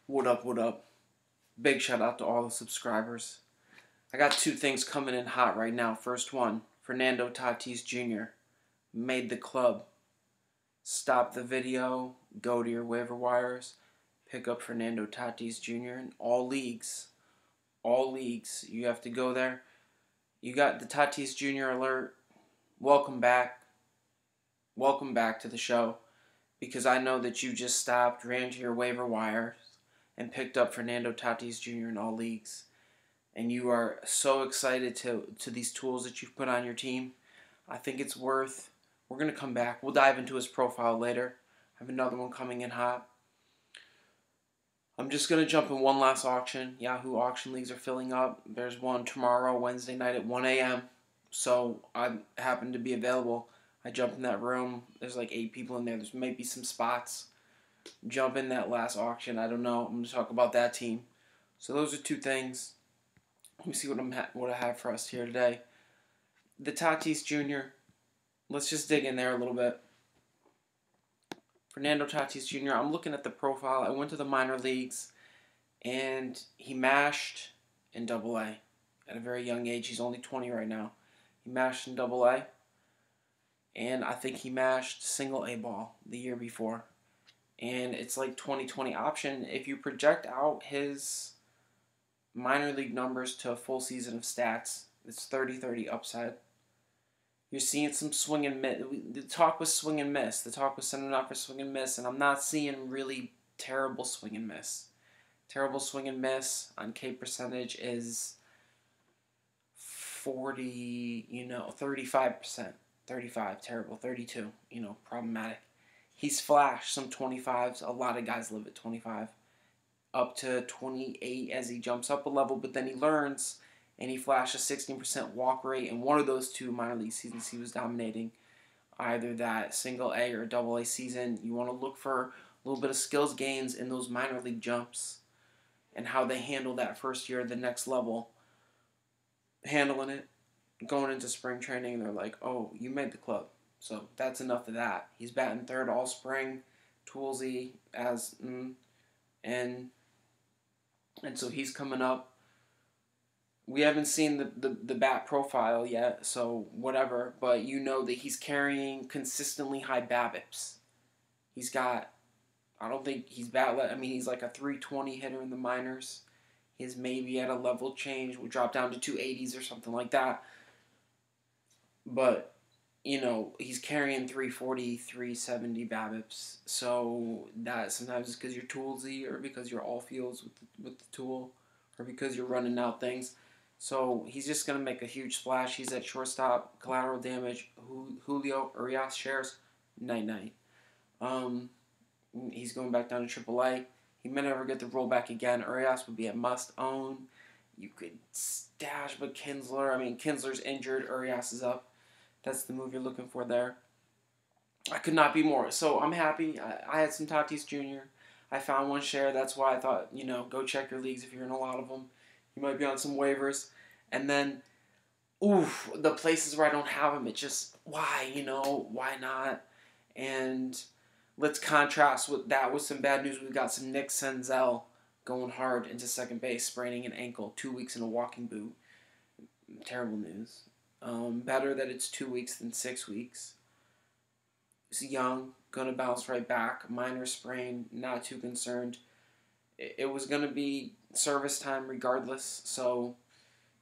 What up, what up? Big shout out to all the subscribers. I got two things coming in hot right now. First one, Fernando Tatis Jr. made the club. Stop the video, go to your waiver wires, pick up Fernando Tatis Jr. in all leagues. All leagues. You have to go there. You got the Tatis Jr. alert. Welcome back. Welcome back to the show. Because I know that you just stopped, ran to your waiver wires, and picked up Fernando Tatis Jr. in all leagues. And you are so excited to these tools that you've put on your team. I think it's worth. We're going to come back. We'll dive into his profile later. I have another one coming in hot. I'm just going to jump in one last auction. Yahoo auction leagues are filling up. There's one tomorrow, Wednesday night at 1 a.m. So I happen to be available. I jump in that room. There's like 8 people in there. There's maybe some spots. Jump in that last auction. I don't know. I'm going to talk about that team. So those are two things. Let me see what I have for us here today. The Tatis Jr. Let's just dig in there a little bit. Fernando Tatis Jr. I'm looking at the profile. I went to the minor leagues, and he mashed in Double-A at a very young age. He's only 20 right now. He mashed in Double-A, and I think he mashed Single-A ball the year before. And it's like 20/20 option. If you project out his minor league numbers to a full season of stats, it's 30-30 upside. You're seeing some swing and miss. The talk was swing and miss. The talk was sending out for swing and miss, and I'm not seeing really terrible swing and miss. Terrible swing and miss on K percentage is 35%. 35, terrible. 32, problematic. He's flashed some 25s. A lot of guys live at 25. Up to 28 as he jumps up a level, but then he learns, and he flashed a 16% walk rate. In one of those two minor league seasons, he was dominating either that Single-A or Double-A season. You want to look for a little bit of skills gains in those minor league jumps and how they handle that first year, the next level. Handling it, going into spring training, they're like, oh, you made the club. So that's enough of that. He's batting third all spring, toolsy, and so he's coming up. We haven't seen the bat profile yet, so whatever. But you know that he's carrying consistently high BABIPs. He's got, I don't think he's he's like a 320 hitter in the minors. He's maybe at a level change. We'll drop down to 280s or something like that. But he's carrying 340, 370 BABIPs. So that sometimes it's because you're toolsy, or because you're all fields with the tool, or because you're running out things. So he's just going to make a huge splash. He's at shortstop, collateral damage. Julio Urias shares, night-night. He's going back down to AAA. He may never get the rollback again. Urias would be a must-own. You could stash, but Kinsler's injured. Urias is up. That's the move you're looking for there. I could not be more. So I'm happy. I had some Tatis Jr. I found one share. That's why I thought, go check your leagues if you're in a lot of them. You might be on some waivers. And then, the places where I don't have him, it's just, why? Why not? And let's contrast with that with some bad news. We've got some Nick Senzel going hard into second base, spraining an ankle, 2 weeks in a walking boot. Terrible news. Better that it's 2 weeks than 6 weeks. He's young, gonna bounce right back. Minor sprain, not too concerned. It was gonna be service time regardless. So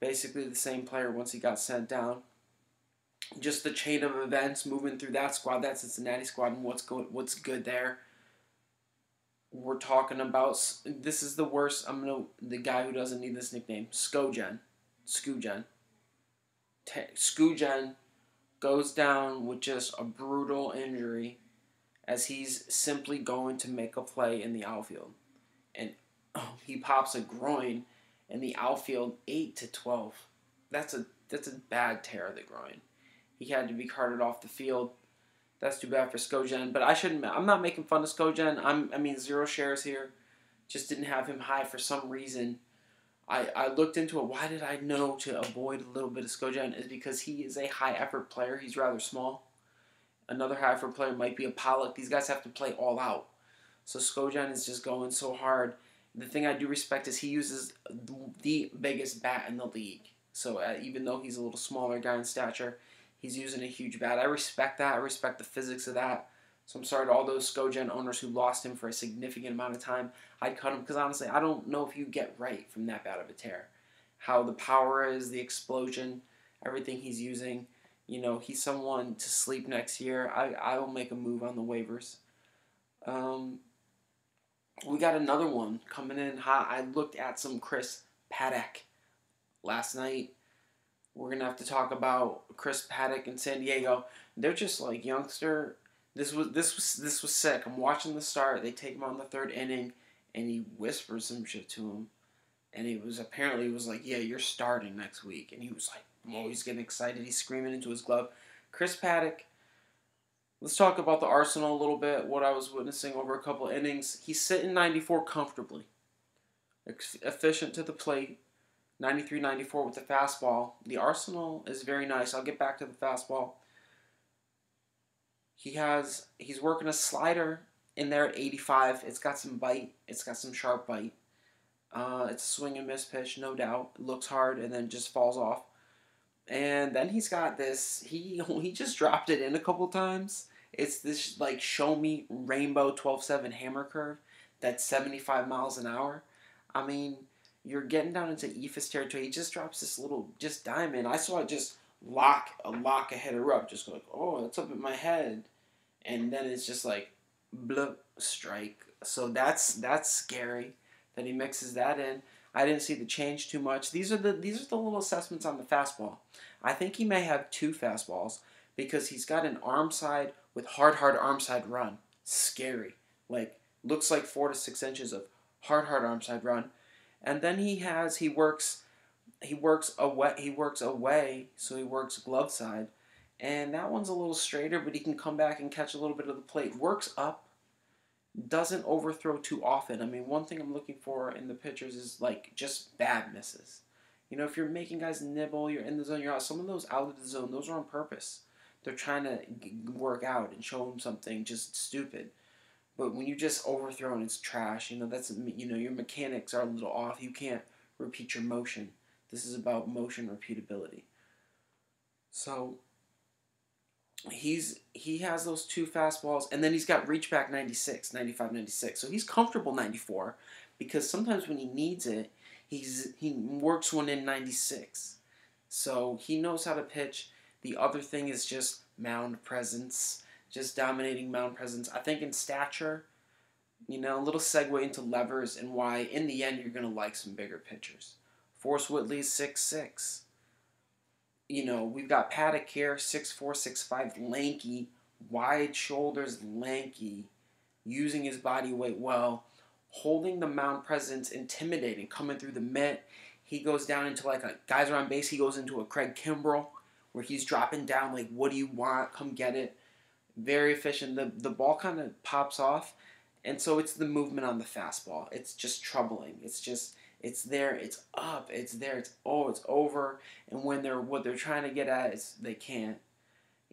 basically the same player once he got sent down. Just the chain of events moving through that squad, that Cincinnati squad, and what's good there. We're talking about, this is the worst. The guy who doesn't need this nickname, Skogen. Skogen goes down with just a brutal injury as he's simply going to make a play in the outfield. And he pops a groin in the outfield 8-12. That's a bad tear of the groin. He had to be carted off the field. That's too bad for Skogen. But I'm not making fun of Skogen. 0 shares here. Just didn't have him high for some reason. I looked into it. Why did I know to avoid a little bit of Skogen? Is because he is a high-effort player. He's rather small. Another high-effort player might be a Pollock. These guys have to play all out. So Skogen is just going so hard. The thing I do respect is he uses the biggest bat in the league. So even though he's a little smaller guy in stature, he's using a huge bat. I respect that. I respect the physics of that. So I'm sorry to all those ScoGen owners who lost him for a significant amount of time. I'd cut him because honestly, I don't know if you get right from that bad of a tear. How the power is, the explosion, everything he's using. You know, he's someone to sleep next year. I will make a move on the waivers. We got another one coming in hot. I looked at some Kris Paddock last night. We're going to have to talk about Kris Paddock in San Diego. They're just like youngster. This was sick. I'm watching the start. They take him on the third inning, and he whispers some shit to him. And he was like, yeah, you're starting next week. And he was like, oh, he's getting excited. He's screaming into his glove. Kris Paddock, let's talk about the arsenal a little bit, what I was witnessing over a couple of innings. He's sitting 94 comfortably. Efficient to the plate. 93, 94 with the fastball. The arsenal is very nice. I'll get back to the fastball. He's working a slider in there at 85. It's got some bite. It's got some sharp bite. It's a swing and miss pitch, no doubt. It looks hard and then just falls off. And then he's got this. He just dropped it in a couple times. It's this like show me rainbow 12-7 hammer curve that's 75 miles an hour. I mean, you're getting down into eephus territory. He just drops this little just diamond. I saw it just lock a hitter up. Just go like, oh, it's up in my head. And then it's just like, blup, strike. So that's scary that he mixes that in. I didn't see the change too much. These are the little assessments on the fastball. I think he may have two fastballs because he's got an arm side with hard arm side run. Scary. Like, looks like 4 to 6 inches of hard arm side run. And then he works away, so he works glove side. And that one's a little straighter, but he can come back and catch a little bit of the plate. Works up, doesn't overthrow too often. I mean, one thing I'm looking for in the pitchers is, like, just bad misses. You know, if you're making guys nibble, you're in the zone, you're out. Some of those out of the zone, those are on purpose. They're trying to work out and show them something just stupid. But when you just overthrow and it's trash, you know, your mechanics are a little off. You can't repeat your motion. This is about motion repeatability. So he has those two fastballs, and then he's got reach back 96, 95, 96. So he's comfortable 94 because sometimes when he needs it, he works one in 96. So he knows how to pitch. The other thing is just mound presence, just dominating mound presence. I think in stature, you know, a little segue into levers and why in the end you're going to like some bigger pitchers. Forrest Whitley's 6'6". You know, we've got Paddock here, 6'4", 6'5", lanky, wide shoulders, lanky, using his body weight well, holding the mound presence, intimidating, coming through the mitt. He goes down into like guys are on base, he goes into a Craig Kimbrell where he's dropping down like, what do you want? Come get it. Very efficient. The ball kind of pops off, and so it's the movement on the fastball. It's just troubling. It's there, it's up, it's there, it's over. And when what they're trying to get at is they can't.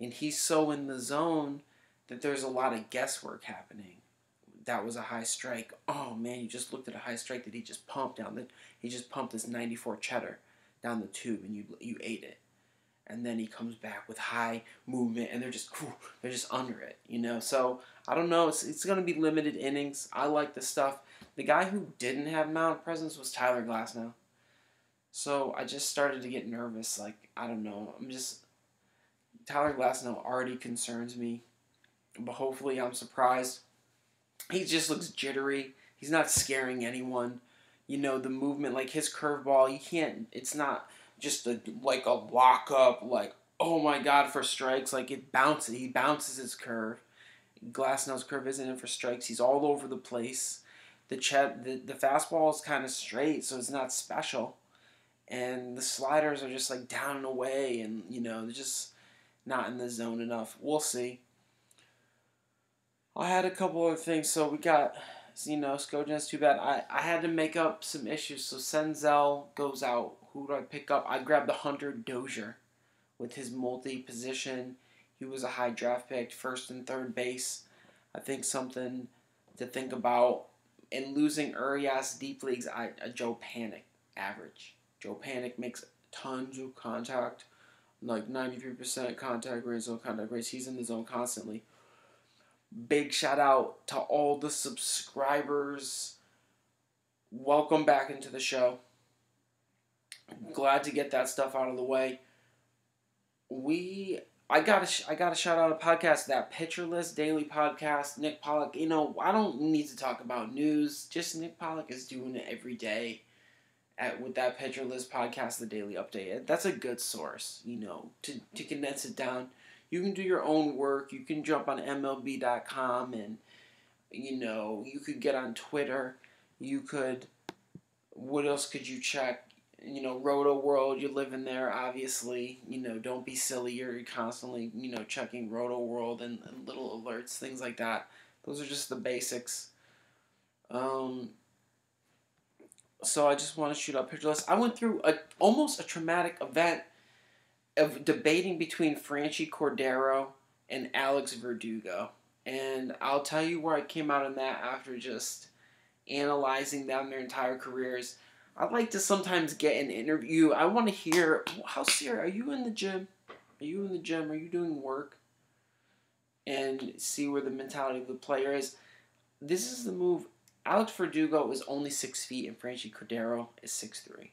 And he's so in the zone that there's a lot of guesswork happening. That was a high strike. Oh man, you just looked at a high strike that he just pumped he just pumped this 94 cheddar down the tube and you ate it. And then he comes back with high movement and they're just under it, you know. So I don't know, it's gonna be limited innings. I like the stuff. The guy who didn't have mound presence was Tyler Glasnow. So I just started to get nervous. Like, I don't know. Tyler Glasnow already concerns me. But hopefully I'm surprised. He just looks jittery. He's not scaring anyone. You know, the movement, like his curveball, it's not just like a lock up, like, oh my God, for strikes. Like, it bounces. He bounces his curve. Glasnow's curve isn't in for strikes. He's all over the place. The fastball is kind of straight, so it's not special. And the sliders are just like down and away, and you know, they're just not in the zone enough. We'll see. I had a couple other things. So we got, you know, ScoGen's too bad. I had to make up some issues. So Senzel goes out. Who do I pick up? I grabbed the Hunter Dozier with his multi-position. He was a high draft pick, first and third base. I think something to think about. and losing Urias deep leagues, Joe Panic average. Joe Panic makes tons of contact, like 93% contact rate, zone contact rates. He's in the zone constantly. Big shout out to all the subscribers. Welcome back into the show. Glad to get that stuff out of the way. I gotta shout out a podcast, that Pitcher List Daily Podcast. Nick Pollock. You know, I don't need to talk about news. Just Nick Pollock is doing it every day with that Pitcher List Podcast, the Daily Update. That's a good source, you know, to condense it down. You can do your own work. You can jump on MLB.com and, you know, you could get on Twitter. You could, what else could you check? You know, Roto World, you're living there, obviously. You know, don't be silly. You're constantly, you know, checking Roto World and little alerts, things like that. Those are just the basics. So I just want to shoot up Pitcher List. I went through almost a traumatic event of debating between Franchi Cordero and Alex Verdugo. And I'll tell you where I came out on that after just analyzing them, their entire careers. I like to sometimes get an interview. I want to hear, how serious, are you in the gym? Are you in the gym? Are you doing work? And see where the mentality of the player is. This is the move. Alex Verdugo is only 6 feet and Franchi Cordero is 6'3".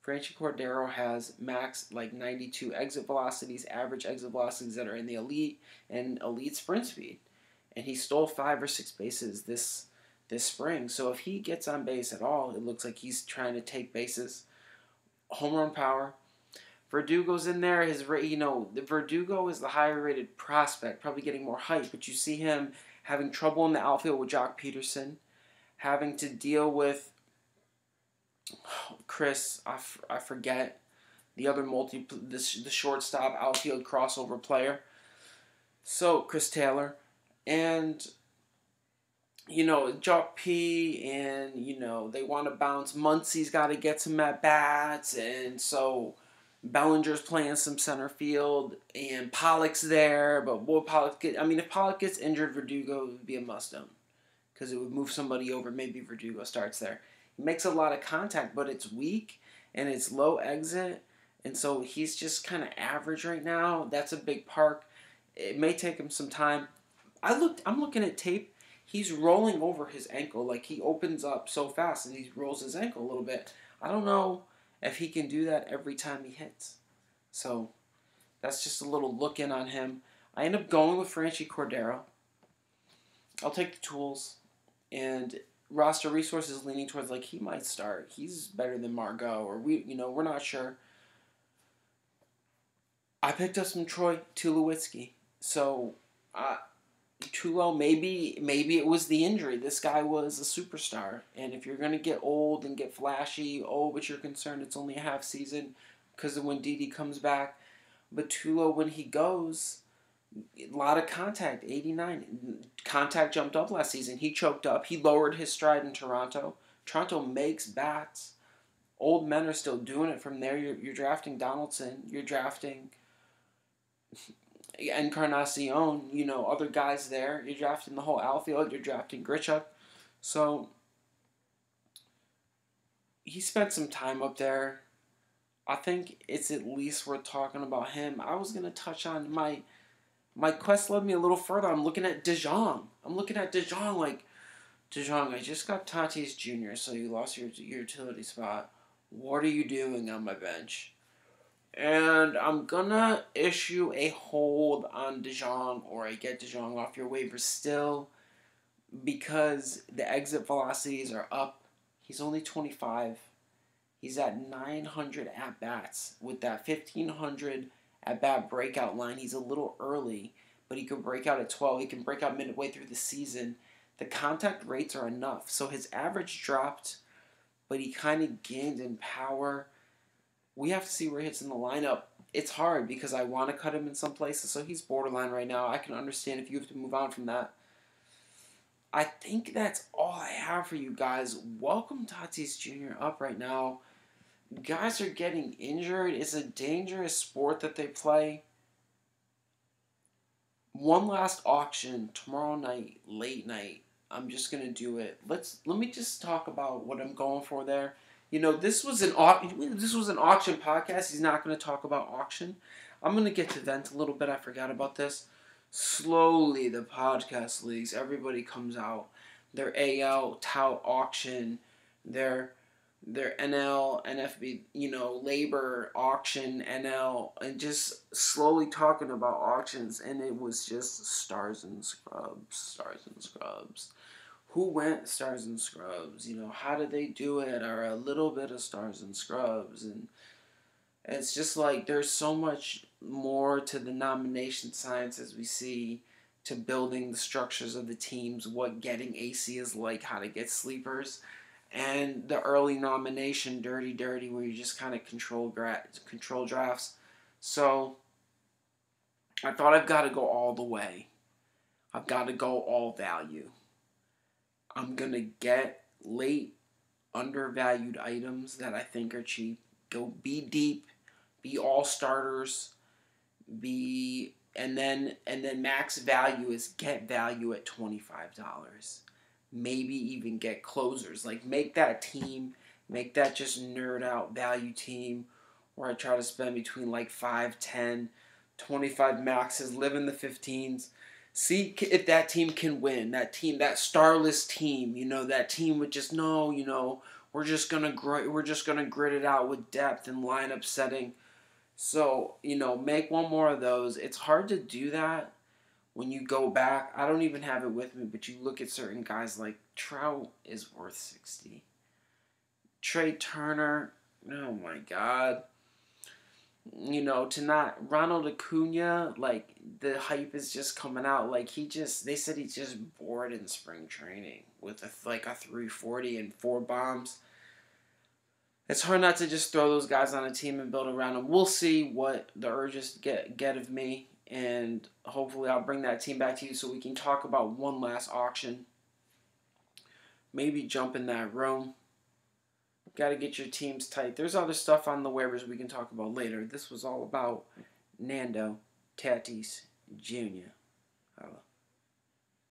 Franchi Cordero has max 92 exit velocities, average exit velocities that are in the elite, and elite sprint speed. And he stole 5 or 6 bases this spring. So if he gets on base at all, it looks like he's trying to take bases. Home run power. Verdugo's in there. Verdugo is the higher rated prospect, probably getting more hype, but you see him having trouble in the outfield with Jock Peterson, having to deal with Kris, I forget, the other the shortstop outfield crossover player. So, Chris Taylor. And, you know, Jock P, and, you know, they want to bounce. Muncie's got to get some at-bats, and so Bellinger's playing some center field, and Pollock's there, but will Pollock if Pollock gets injured, Verdugo would be a must-own, because it would move somebody over. Maybe Verdugo starts there. He makes a lot of contact, but it's weak, and it's low exit, and so he's just kind of average right now. That's a big part. It may take him some time. I'm looking at tape. He's rolling over his ankle. Like, he opens up so fast and he rolls his ankle a little bit. I don't know if he can do that every time he hits. So that's just a little look in on him. I end up going with Franchi Cordero. I'll take the tools. And roster resources leaning towards, he might start. He's better than Margot. Or we're not sure. I picked up some Troy Tulowitzki. So, Tulo, maybe it was the injury. This guy was a superstar. And if you're going to get old and get flashy, but you're concerned it's only a half season because of when Didi comes back. But Tulo, when he goes, a lot of contact, 89. Contact jumped up last season. He choked up. He lowered his stride in Toronto. Toronto makes bats. Old men are still doing it from there. You're drafting Donaldson. You're drafting Encarnacion, other guys there. You're drafting the whole outfield. You're drafting Grichuk. So, he spent some time up there. I think it's at least worth talking about him. I was going to touch on my quest led me a little further. I'm looking at DeJong. DeJong, I just got Tatis Jr., so you lost your utility spot. What are you doing on my bench? And I'm going to issue a hold on DeJong, or I get DeJong off your waivers still, because the exit velocities are up. He's only 25. He's at 900 at-bats. With that 1,500 at-bat breakout line, he's a little early, but he could break out at 12. He can break out midway through the season. The contact rates are enough. So his average dropped, but he kind of gained in power. We have to see where he hits in the lineup. It's hard because I want to cut him in some places, so he's borderline right now. I can understand if you have to move on from that. I think that's all I have for you guys. Welcome Tatis Jr. up right now. Guys are getting injured. It's a dangerous sport that they play. One last auction tomorrow night, late night, I'm just gonna do it. Let me just talk about what I'm going for there. This was an auction podcast. He's not gonna talk about auction. I'm gonna get to vent a little bit. I forgot about this. Slowly, the podcast leagues, everybody comes out. Their AL tout auction, their NL, NFB, labor auction, NL, and just slowly talking about auctions, and it was just stars and scrubs. Who went stars and scrubs? How did they do it? Or a little bit of stars and scrubs, and it's just like there's so much more to the nomination science as we see to building the structures of the teams, what getting AC is like, how to get sleepers, and the early nomination dirty where you just kind of control drafts. So I thought I've got to go all the way. I've got to go all value. I'm going to get late undervalued items that I think are cheap. Go be deep, be all starters, and then max value is get value at $25. Maybe even get closers. Like make that just nerd out value team where I try to spend between like 5, 10, 25 maxes, live in the 15s. See if that team can win. That starless team, that team with just we're just gonna grit it out with depth and lineup setting. So, make one more of those. It's hard to do that when you go back. I don't even have it with me, but you look at certain guys like Trout is worth 60. Trey Turner, oh my God. Ronald Acuna, like the hype is just coming out. Like they said he's just bored in spring training with a 340 and 4 bombs. It's hard not to just throw those guys on a team and build around them. We'll see what the Urges get of me, and hopefully I'll bring that team back to you so we can talk about one last auction. Maybe jump in that room. Got to get your teams tight. There's other stuff on the waivers we can talk about later. This was all about Fernando Tatis Jr.